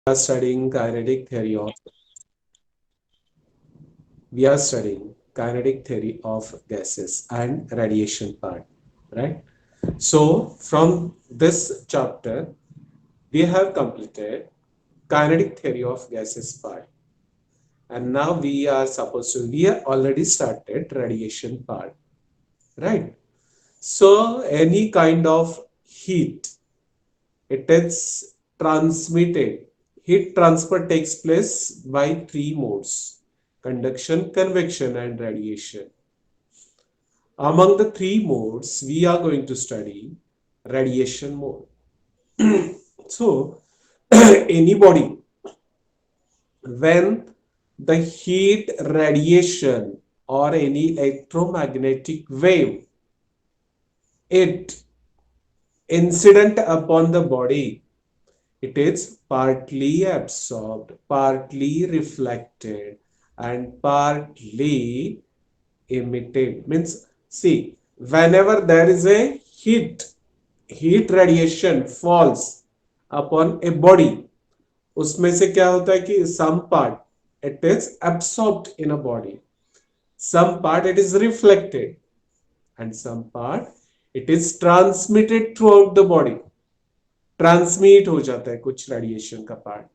are studying kinetic theory of we are studying kinetic theory of gases and radiation part, right? So from this chapter, we have completed kinetic theory of gases part, and now we have already started radiation part, right? So any kind of heat, it is transmitted. Heat transfer takes place by three modes: conduction, convection, and radiation. Among the three modes, we are going to study radiation mode. So, anybody, when the heat radiation or any electromagnetic wave, it incident upon the body, it is partly absorbed, partly reflected, and partly emitted. Means, see, whenever there is a heat radiation falls upon a body, उसमें से क्या होता है कि some part it is absorbed in a body, some part it is reflected, and some part it is transmitted throughout the body. Transmit हो जाता है कुछ रेडिएशन का part,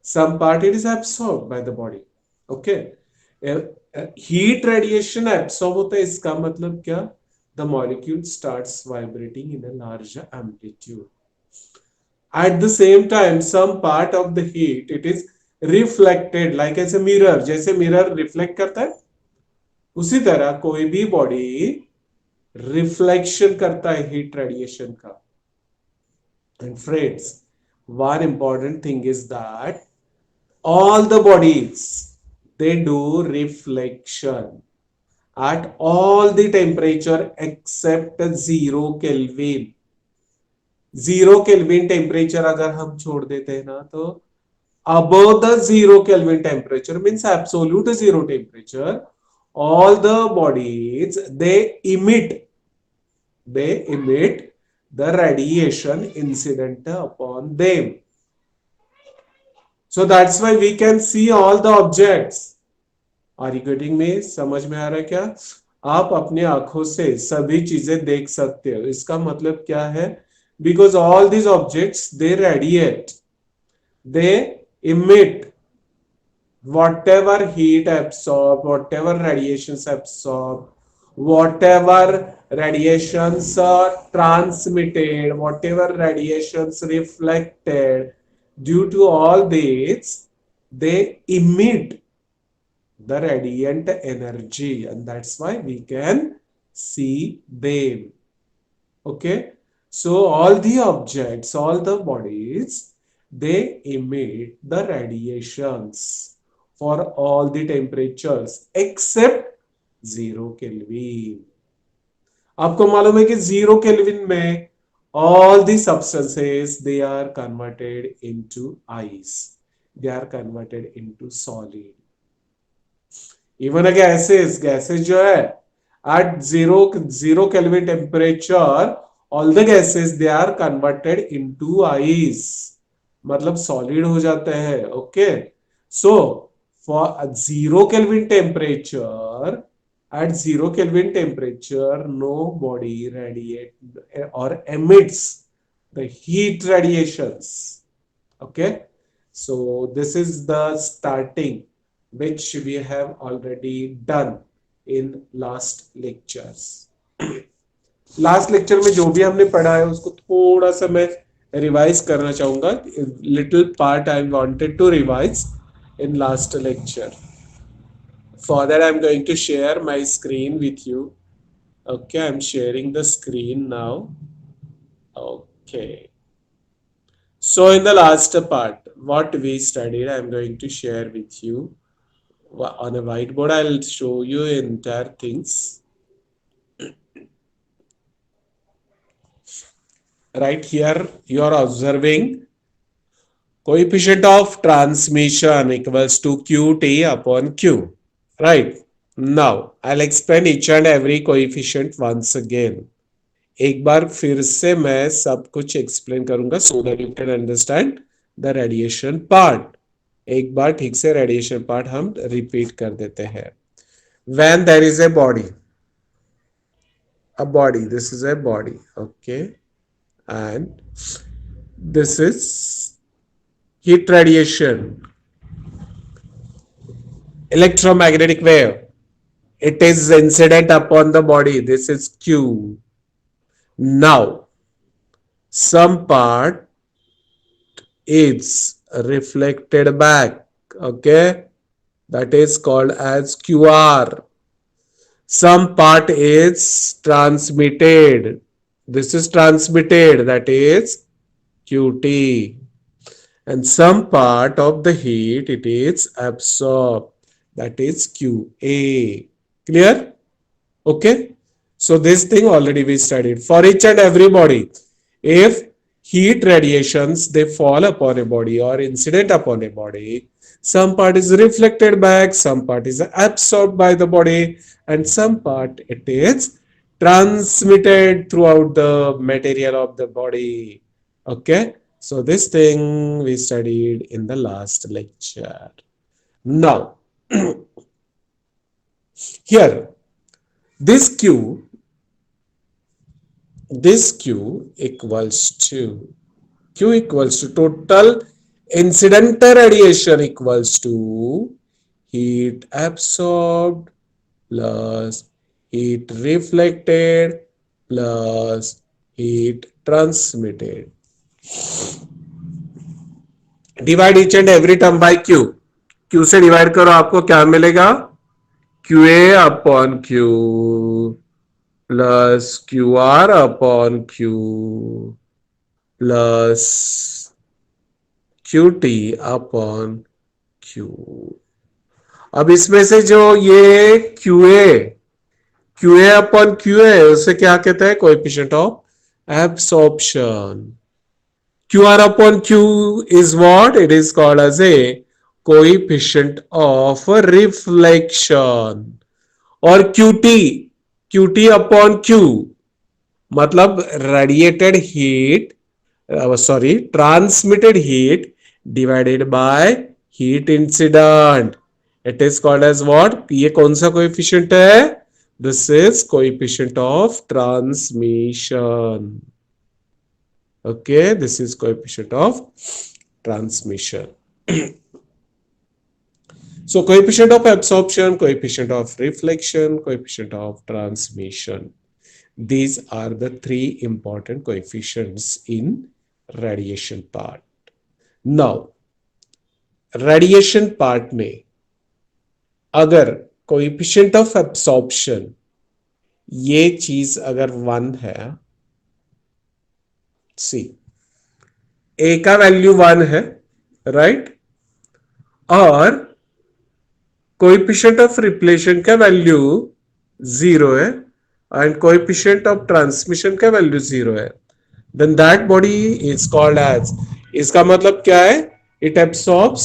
some part it is absorbed by the body. Okay, heat radiation absorb होता है, इसका मतलब क्या? The molecule starts vibrating in a larger amplitude. At the same time, some part of the heat it is reflected, like as a mirror. जैसे mirror reflect करता है, उसी तरह कोई भी बॉडी रिफ्लेक्शन करता है हीट रेडिएशन का. And friends, one important thing is that all the bodies, they do reflection at all the temperature except 0 Kelvin. 0 Kelvin temperature अगर हम छोड़ देते हैं ना, तो above the 0 Kelvin temperature means absolute zero temperature, all the bodies they emit the radiation incident upon them. So that's why we can see all the objects. Are you getting me? समझ में आ रहा है क्या? आप अपने आंखों से सभी चीजें देख सकते हो. इसका मतलब क्या है? Because all these objects they radiate, they emit whatever heat absorb, whatever radiations absorb, whatever radiations are transmitted, whatever radiations reflected, due to all this, they emit the radiant energy, and that's why we can see them. Okay, so all the objects, all the bodies, they emit the radiations for all the temperatures except 0 Kelvin. आपको मालूम है कि 0 Kelvin में all the substances they are converted into ice, they are converted into solid. Even a gases जो है at zero Kelvin temperature, all the gases they are converted into ice, मतलब solid हो जाते हैं. Okay, so for a 0 Kelvin temperature, at 0 Kelvin temperature, no body radiate or emits the heat radiations. Okay, so this is the starting which we have already done in last lectures. Last lecture में जो भी हमने पढ़ा है उसको थोड़ा सा मैं रिवाइज करना चाहूंगा. Little part I wanted to revise in last lecture. For that, I'm going to share my screen with you. Okay, I'm sharing the screen now. Okay. So in the last part, what we studied, I'm going to share with you on a whiteboard. I'll show you entire things. Right here, you are observing coefficient of transmission equals to QT upon Q. Right. Now, I'll explain each and every coefficient once again. एक बार फिर से मैं सब कुछ explain करूंगा so that you can understand the radiation part. एक बार ठीक से रेडिएशन पार्ट हम रिपीट कर देते हैं। When there is a body, this is a body, okay, and this is heat radiation, electromagnetic wave. It is incident upon the body. This is Q. Now, some part is reflected back. Okay, that is called as QR. Some part is transmitted. This is transmitted. That is QT. And some part of the heat it is absorbed. That is QA. Clear? Okay. So this thing already we studied. For each and every body, if heat radiations they fall upon a body or incident upon a body, some part is reflected back, some part is absorbed by the body, and some part it is transmitted throughout the material of the body. Okay. So this thing we studied in the last lecture. Now, here, this Q this Q equals to total incidental radiation equals to heat absorbed plus heat reflected plus heat transmitted. Divide each and every term by Q. Q से divide करो, आपको क्या मिलेगा? Q A upon Q plus Q R upon Q plus Q T upon Q. अब इसमें से जो ये Q A upon Q A उसे क्या कहते हैं? Coefficient of absorption. Q R upon Q is what? It is called as a coefficient of reflection. और क्यूटी अपॉन क्यू मतलब radiated heat, sorry transmitted heat divided by heat incident. It is called as what? ये कौन सा coefficient है? This is coefficient of transmission. Okay, this is coefficient of transmission. So coefficient of absorption, coefficient of reflection, coefficient of transmission. These are the three important coefficients in radiation part. Now, radiation part में अगर coefficient of absorption ये चीज अगर 1 है, सी ए का value 1 है, right, और coefficient of reflection का वैल्यू 0 है एंड कोएफिशिएंट ऑफ ट्रांसमिशन का वैल्यू 0 है, then that body is called as, इसका मतलब क्या है? इट एब्सॉर्ब्स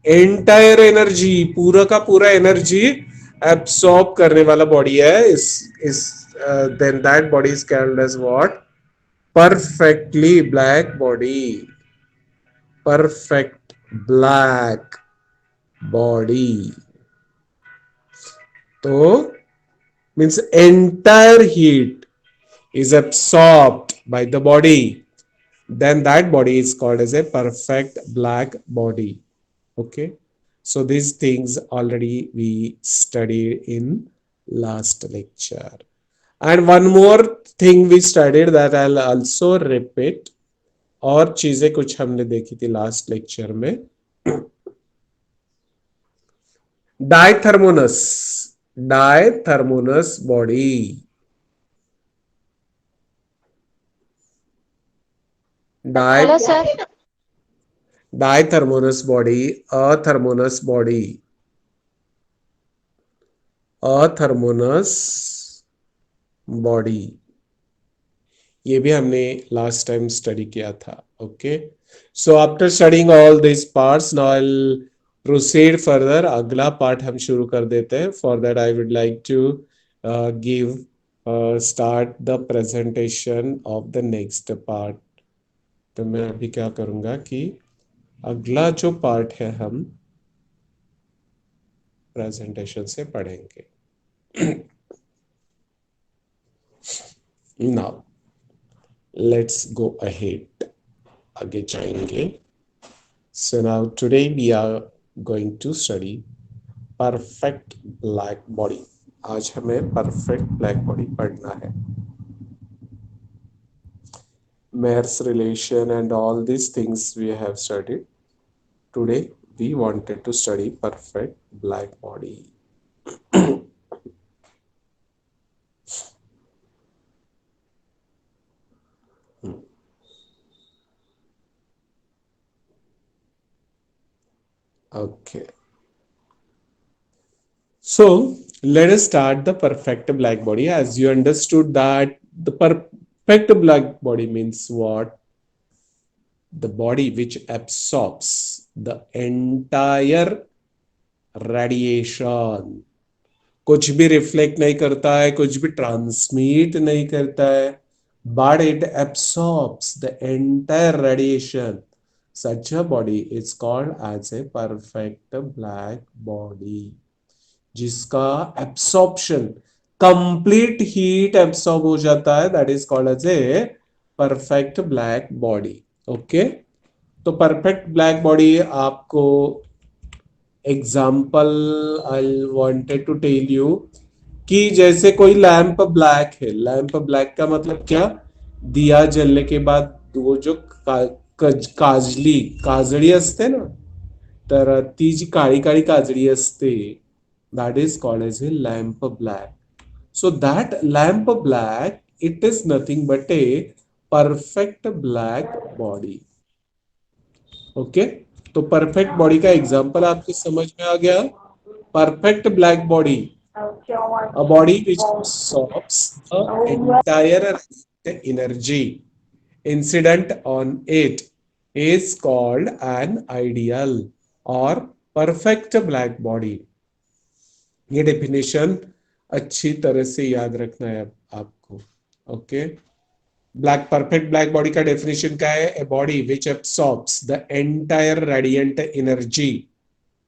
एंटायर एनर्जी, पूरा का पूरा एनर्जी एब्सॉर्ब करने वाला बॉडी है। इस then that body is called as what? perfectly black body, perfect black body. तो means entire heat is absorbed by the body, then that body is called as a perfect black body. Okay, so these things already we studied in last lecture. And one more thing we studied that I'll also repeat. और चीजें कुछ हमने देखी थी last lecture में। Diathermanous, diathermanous body, hello sir. Diathermanous body, athermanous body, athermanous body, ये भी हमने लास्ट टाइम स्टडी किया था। Okay, so after studying all this parts now I will proceed further. अगला पार्ट हम शुरू कर देते हैं। For that I would like to give start the presentation of the next part. तो मैं अभी क्या करूंगा कि अगला जो पार्ट है हम प्रेजेंटेशन से पढ़ेंगे. Now let's go ahead. आगे जाएंगे. So now today we are going to study perfect black body. आज हमें perfect black body पढ़ना है. Mayer's relation and all these things we have studied. Today we wanted to study perfect black body. Okay. So let us start the perfect black body. As you understood that the perfect black body means what? The body which absorbs the entire radiation. कुछ भी reflect नहीं करता है, कुछ भी transmit नहीं करता है, but it absorbs the entire radiation. Such a body is called as a perfect black body. जिसका एब्सॉर्प्शन कंप्लीट हीट एब्सॉर्ब हो जाता है, that is called as a perfect black body. Okay. तो परफेक्ट ब्लैक बॉडी आपको example I wanted to tell you कि जैसे कोई lamp black है. लैंप ब्लॅक का मतलब क्या? दिया जलने के बाद वो जो काजली काजळी असते ना, तर ती जी काळी काळी काजळी असते, that is called as a lamp black. So that lamp black, it is nothing but a perfect black body. Okay. तो परफेक्ट बॉडी का एग्जांपल आपको समझ में आ गया. Perfect black body, a body which absorbs the entire energy incident on it is called an ideal or perfect black body. ये definition अच्छी तरह से याद रखना है आपको. Okay. Black perfect black body का डेफिनेशन क्या है? A body which absorbs the entire radiant energy,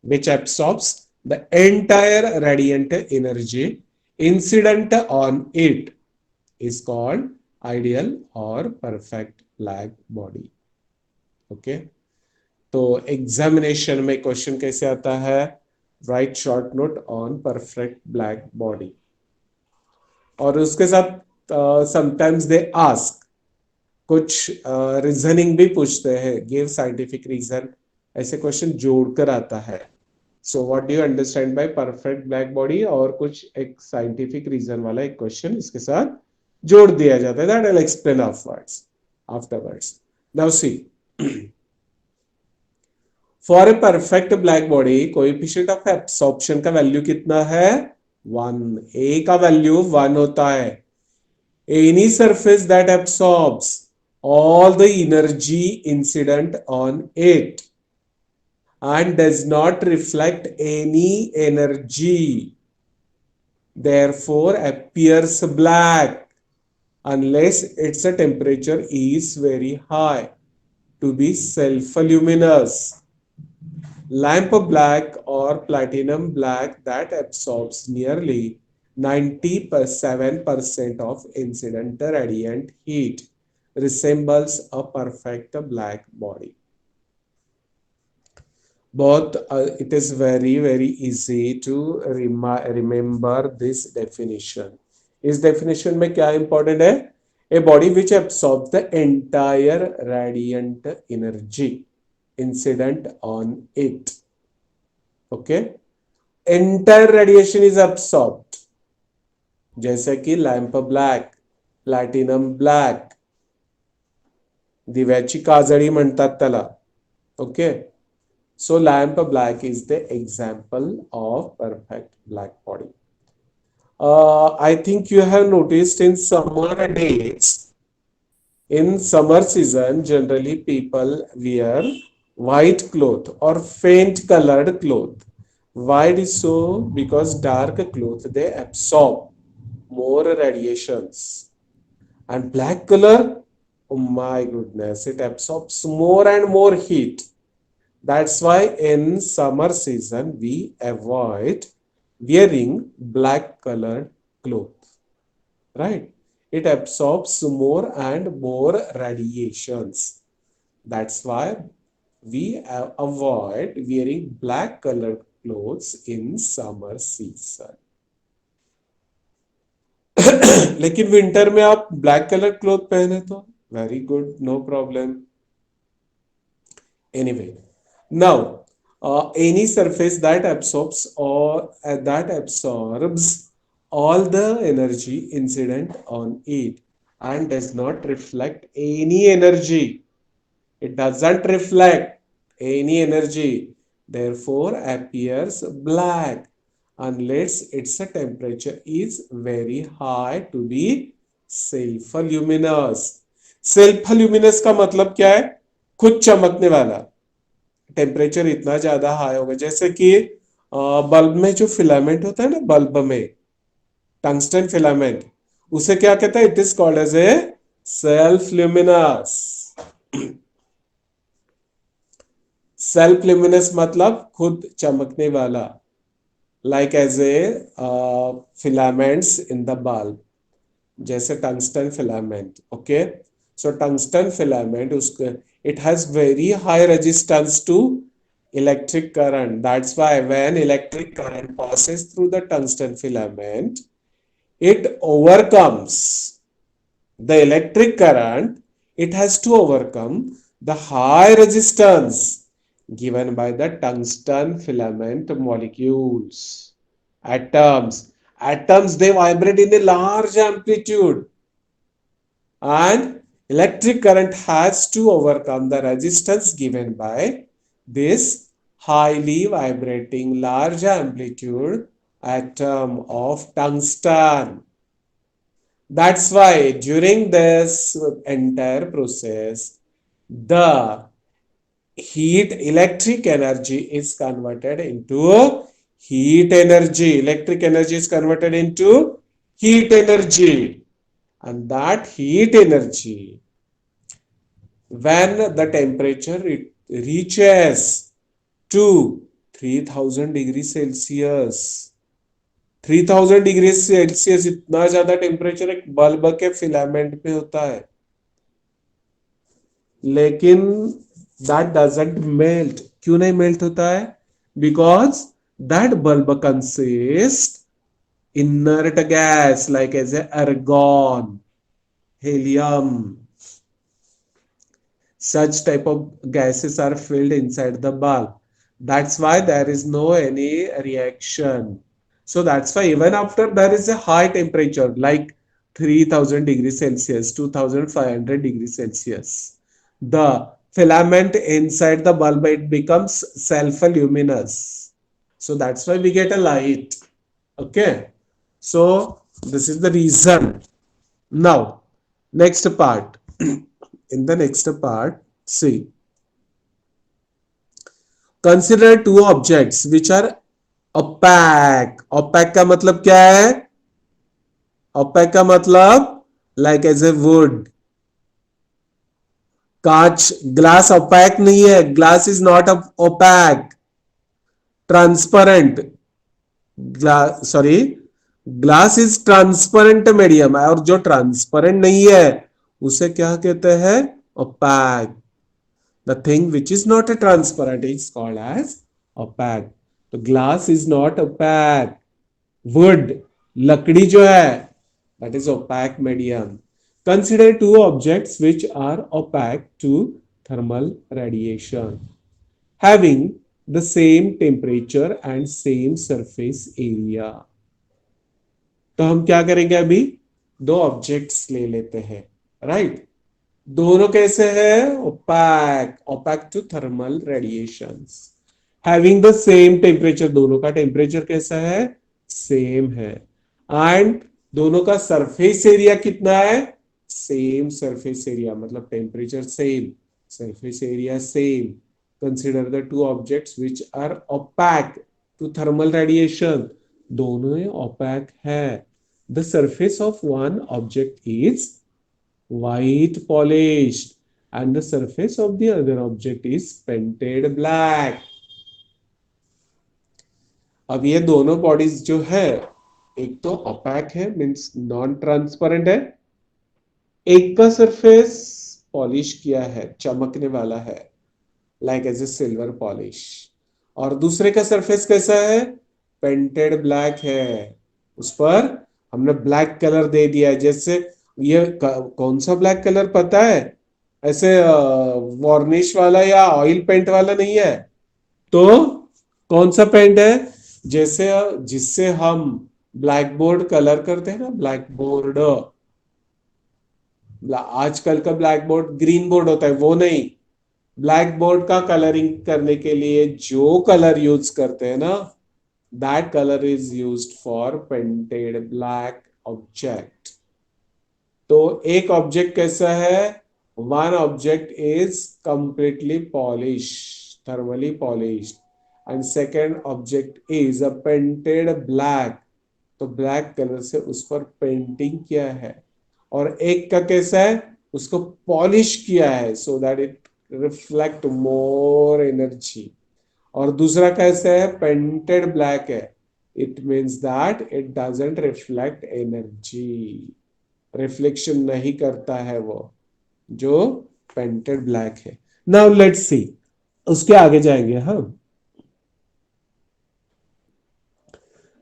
which absorbs the entire radiant energy incident on it is called ideal और परफेक्ट ब्लैक बॉडी. ओके. तो एग्जामिनेशन में question कैसे आता है? Right short note on perfect black body. और उसके साथ sometimes they ask, कुछ रीजनिंग भी पूछते हैं, गिव साइंटिफिक रीजन, ऐसे क्वेश्चन जोड़कर आता है. So what do you understand by perfect black body? और कुछ एक साइंटिफिक रीजन वाला एक क्वेश्चन इसके साथ जोड़ दिया जाता है. That I will explain afterwards. Now see, for a perfect black body coefficient of absorption का वैल्यू कितना है? 1. ए का वैल्यू 1 होता है. Any surface that absorbs all the energy incident on it and does not reflect any energy, therefore appears black unless its temperature is very high to be self-luminous. Lamp black or platinum black that absorbs nearly 97% of incident radiant heat resembles a perfect black body. Both it is very easy to remember this definition. इस definition में क्या important है? A body which absorbs the entire radiant energy incident on it. Okay? Entire radiation is absorbed. जैसे कि lamp black, platinum black, दिव्याची काजळी म्हणतात त्याला. Okay. So lamp black is the example of perfect black body. I think you have noticed in summer days, in summer season, generally people wear white cloth or faint colored cloth. Why it is so? Because dark cloth, they absorb more radiations. And black color, oh my goodness, it absorbs more and more heat. That's why in summer season we avoid wearing black colored clothes, right? It absorbs more and more radiations. That's why we avoid wearing black colored clothes in summer season. लेकिन winter में आप black colour cloth पहने तो very good, no problem. Anyway, now any surface that absorbs all the energy incident on it and does not reflect any energy. It doesn't reflect any energy, therefore appears black unless its temperature is very high to be self-luminous. Self-luminous का मतलब क्या है? खुद चमकने वाला. Temperature इतना ज्यादा high होगा, जैसे कि बल्ब में जो फिलामेंट होता है ना, बल्ब में टंगस्टन फिलामेंट, उसे क्या कहता है? It is called as a self luminous. Self luminous मतलब खुद चमकने वाला, like as a filaments in the bulb, जैसे tungsten filament. Okay, so tungsten filament उसके it has very high resistance to electric current. That's why when electric current passes through the tungsten filament, it overcomes the electric current. It has to overcome the high resistance given by the tungsten filament molecules. Atoms they vibrate in a large amplitude, and electric current has to overcome the resistance given by this highly vibrating large amplitude atom of tungsten. That's why during this entire process, the electric energy is converted into heat energy. Electric energy is converted into heat energy. And that heat energy, when the temperature reaches to 3000 degrees Celsius, 3000 degree Celsius इतना ज्यादा temperature एक bulb के filament पे होता है, लेकिन that doesn't melt. क्यों नहीं मेल्ट होता है? Because that bulb consists inert gas like as argon, helium. Such type of gases are filled inside the bulb. That's why there is no any reaction. So that's why even after there is a high temperature like 3000 degrees Celsius, 2500 degrees Celsius, the filament inside the bulb, it becomes self-luminous. So that's why we get a light. Okay. So this is the reason. Now, next part. In the next part, see. Consider two objects which are opaque. Opaque का मतलब क्या है? Opaque का मतलब like as a wood. कांच, glass opaque नहीं है. Glass is not opaque. Transparent. Glass is transparent medium है, और जो ट्रांसपेरेंट नहीं है उसे क्या कहते हैं? Opaque. The thing which is not a transparent is called as opaque. तो glass is not opaque. Wood, लकड़ी जो है, that is opaque medium. Consider two objects which are opaque to thermal radiation having the same temperature and same surface area. तो हम क्या करेंगे? अभी दो ऑब्जेक्ट्स ले लेते हैं, राइट? दोनों कैसे हैं? Opaque, opaque to thermal radiations, having the same temperature. दोनों का टेम्परेचर कैसा है? सेम है. एंड दोनों का सरफेस एरिया कितना है? सेम सरफेस एरिया, मतलब temperature same, surface area same. Consider the two objects which are opaque to thermal radiation. दोनों opaque है. The surface of one object is white polished and the surface of the other object is painted black. अब ये दोनों bodies जो है, एक तो opaque है, मीन्स नॉन ट्रांसपेरेंट है, एक का सरफेस पॉलिश किया है, चमकने वाला है, like as a silver polish, और दूसरे का सरफेस कैसा है, पेंटेड ब्लैक है, उस पर हमने ब्लैक कलर दे दिया है। जैसे ये कौन सा ब्लैक कलर पता है, ऐसे वार्निश वाला या ऑयल पेंट वाला नहीं है, तो कौन सा पेंट है, जैसे जिससे हम ब्लैक बोर्ड कलर करते हैं ना, ब्लैक बोर्ड, आजकल का ब्लैक बोर्ड ग्रीन बोर्ड होता है, वो नहीं, ब्लैक बोर्ड का कलरिंग करने के लिए जो कलर यूज करते हैं ना, that colour is used for painted black object. तो एक ऑब्जेक्ट कैसा है, one object is completely polish, thermally polish, and second object is a painted black, तो ब्लैक कलर से उस पर पेंटिंग किया है, और एक का कैसा है, उसको पॉलिश किया है so that it reflect more energy, और दूसरा कैसा है, पेंटेड ब्लैक है, it means that it doesn't reflect energy, reflection नहीं करता है वो, जो पेंटेड ब्लैक है। नाउ लेट्स सी, उसके आगे जाएंगे हम।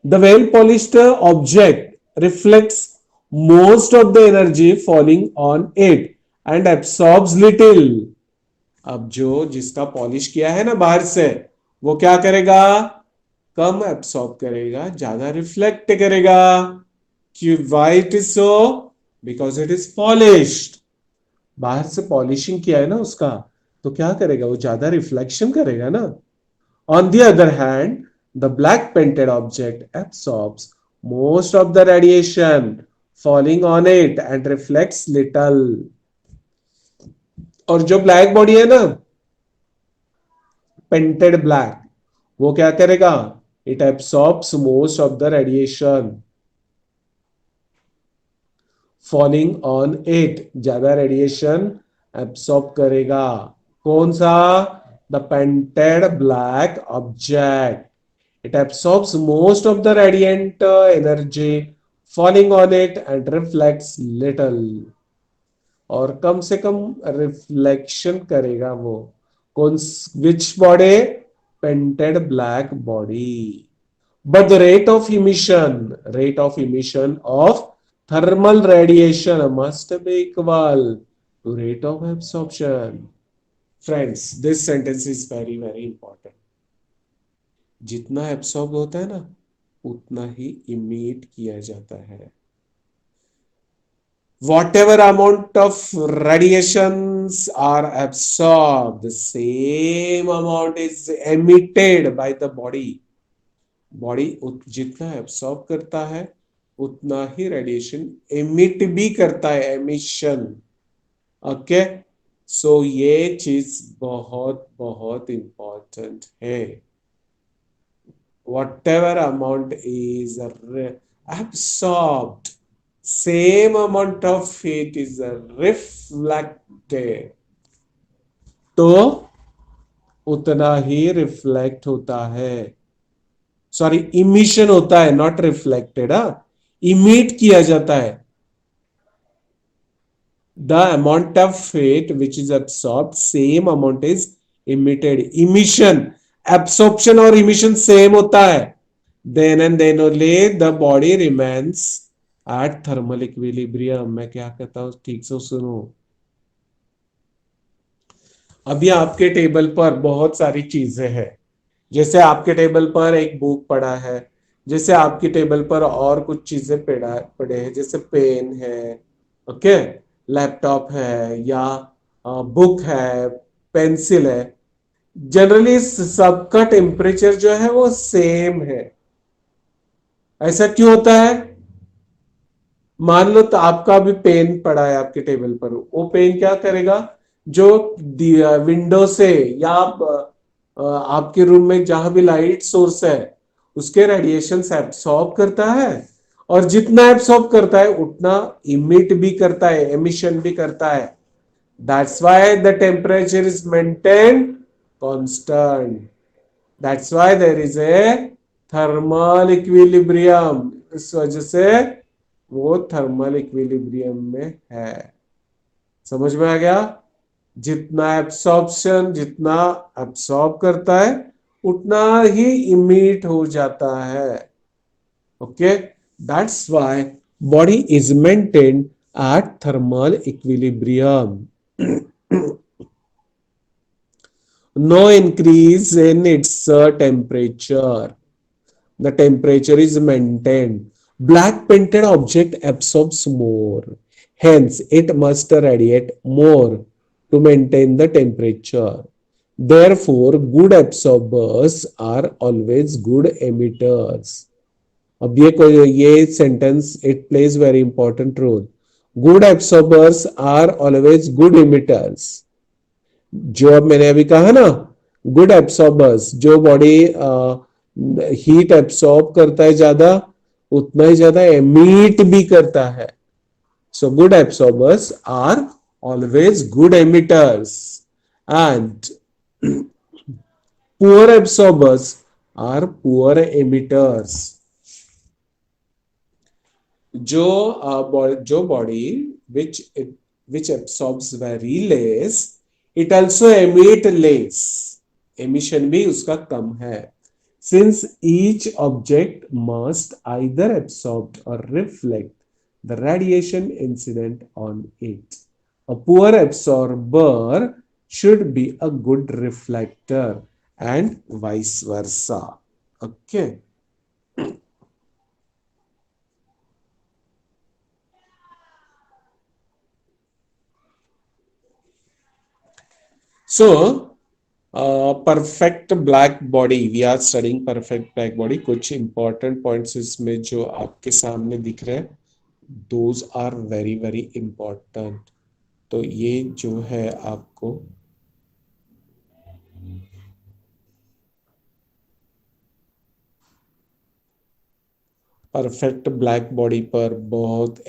The well polished object reflects most of the energy falling on it and absorbs little. अब जो जिसका पॉलिश किया है ना बाहर से, वो क्या करेगा, कम एब्सॉर्ब करेगा, ज्यादा रिफ्लेक्ट करेगा। क्यों, why it is so, because it is polished, बाहर से पॉलिशिंग किया है ना उसका, तो क्या करेगा, वो ज्यादा रिफ्लेक्शन करेगा ना। On the other hand, the black painted object absorbs most of the radiation falling on it and reflects little. और जो ब्लैक बॉडी है ना, पेंटेड ब्लैक, वो क्या करेगा, it absorbs most of the radiation falling on it, ज्यादा radiation absorb करेगा। कौन सा, the painted black object, it absorbs most of the radiant energy falling on it and reflects little, और कम से कम रिफ्लेक्शन करेगा वो। कौन, which body, painted black body. But the rate of emission of thermal radiation must be equal to rate of absorption. Friends, this sentence is very very important. जितना absorb होता है ना, उतना ही इमिट किया जाता है। Whatever amount of radiations are absorbed, the same amount is emitted by the body. Body जितना absorb करता है, उतना ही रेडिएशन एमिट भी करता है, एमिशन। ओके, सो ये चीज बहुत बहुत इंपॉर्टेंट है। Whatever amount is absorbed, same amount of heat is reflected, तो उतना ही रिफ्लेक्ट होता है, सॉरी इमिशन होता है, नॉट रिफ्लेक्टेड, इमिट किया जाता है। The amount of heat which is absorbed, same amount is emitted. Emission, absorption और emission same होता है, then and then only the body remains at thermal equilibrium. मैं क्या कहता हूं, ठीक से सुनो। अभी आपके टेबल पर बहुत सारी चीजें हैं, जैसे आपके टेबल पर एक बुक पड़ा है, जैसे आपकी टेबल पर और कुछ चीजें पड़े हैं, जैसे पेन है, ओके, लैपटॉप है, या बुक है, पेंसिल है। जनरली सबका टेम्परेचर जो है वो सेम है। ऐसा क्यों होता है, मान लो तो आपका भी पेन पड़ा है आपके टेबल पर, वो पेन क्या करेगा, जो विंडो से या आपके रूम में जहां भी लाइट सोर्स है, उसके रेडिएशन से एब्सॉर्ब करता है, और जितना एब्सॉर्ब करता है उतना इमिट भी करता है, एमिशन भी करता है। That's why the temperature is maintained constant. That's why there is a thermal equilibrium. इस वजह से वो थर्मल इक्विलिब्रियम में है। समझ में आ गया? जितना एब्सॉर्प्शन, जितना एब्सॉर्ब करता है उतना ही इमिट हो जाता है। Okay, that's why body is maintained eight thermal equilibrium. No increase in its temperature. The temperature is maintained. Black painted object absorbs more. Hence, it must radiate more to maintain the temperature. Therefore, good absorbers are always good emitters. अब ये sentence it plays very important role. Good absorbers are always good emitters. जो अब मैंने अभी कहा ना, good एब्सॉर्बर्स, जो body heat absorb करता है ज्यादा, उतना ही ज्यादा एमिट भी करता है। So good absorbers are always good emitters and poor absorbers are poor emitters. जो body which absorbs very less, it also emit less. Emission भी उसका कम है। Since each object must either absorb or reflect the radiation incident on it. A poor absorber should be a good reflector and vice versa. Okay. So, perfect black body, we are studying perfect black body. कुछ important points इसमें जो आपके सामने दिख रहे हैं, those are very very important. तो ये जो है आपको परफेक्ट ब्लैक बॉडी पर बहुत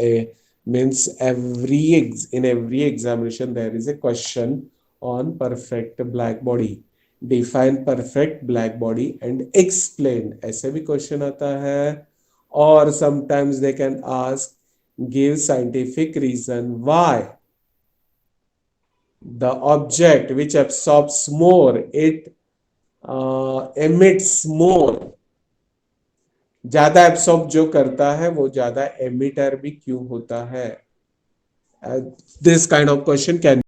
means in every examination there is a question on perfect black body. Define perfect black body and explain, ऐसे भी क्वेश्चन आता है। और sometimes they can ask give scientific reason why the object which absorbs more it emits more. ज्यादा absorb जो करता है वो ज्यादा एमिटर भी क्यों होता है? This kind of question can